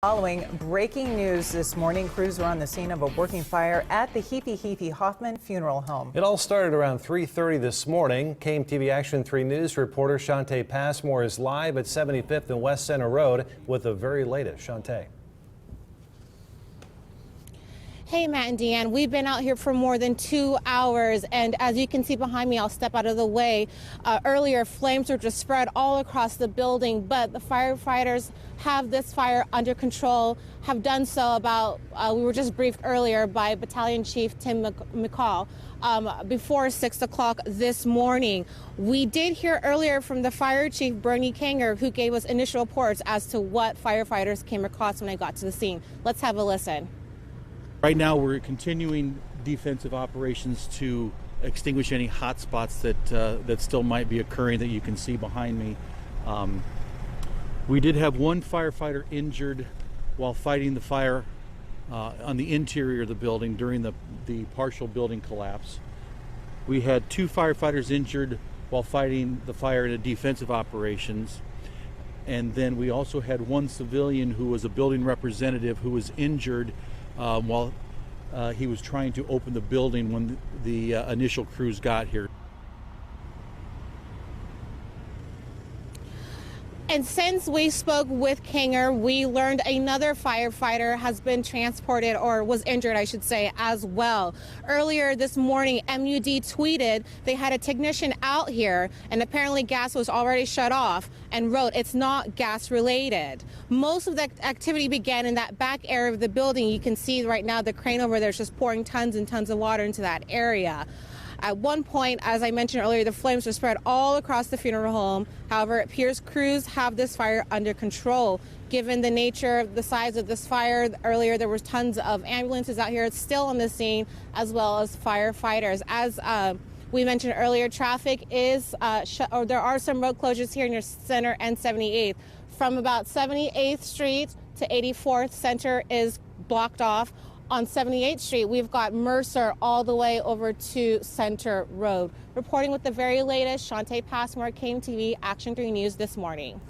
Following breaking news this morning, crews were on the scene of a working fire at the Heafey Hoffmann funeral home. It all started around 3:30 this morning. KMTV Action 3 News reporter Shantae Passmore is live at 75th and West Center Road with the very latest. Shantae. Hey, Matt and Deanne, we've been out here for more than 2 hours, and as you can see behind me, I'll step out of the way. Earlier, flames were just spread all across the building, but the firefighters have this fire under control, have done so about, we were just briefed earlier by Battalion Chief Tim McCall, before 6 o'clock this morning. We did hear earlier from the Fire Chief, Bernie Kanger, who gave us initial reports as to what firefighters came across when I got to the scene. Let's have a listen. Right now, we're continuing defensive operations to extinguish any hot spots that still might be occurring that you can see behind me. We did have one firefighter injured while fighting the fire on the interior of the building during the partial building collapse. We had 2 firefighters injured while fighting the fire in a defensive operations. And then we also had one civilian who was a building representative who was injured while he was trying to open the building when the initial crews got here. And since we spoke with Kanger, we learned another firefighter has been transported, or was injured, I should say, as well. Earlier this morning, MUD tweeted they had a technician out here, and apparently gas was already shut off, and wrote, "It's not gas related." Most of the activity began in that back area of the building. You can see right now the crane over there is just pouring tons and tons of water into that area. At one point, as I mentioned earlier, the flames were spread all across the funeral home. However, it appears crews have this fire under control. Given the nature of the size of this fire, earlier there was tons of ambulances out here still on the scene, as well as firefighters. As we mentioned earlier, traffic is or there are some road closures here near Center and 78th. From about 78th Street to 84th, Center is blocked off. On 78th Street, we've got Mercer all the way over to Center Road. Reporting with the very latest, Shantae Passmore, KMTV Action 3 News this morning.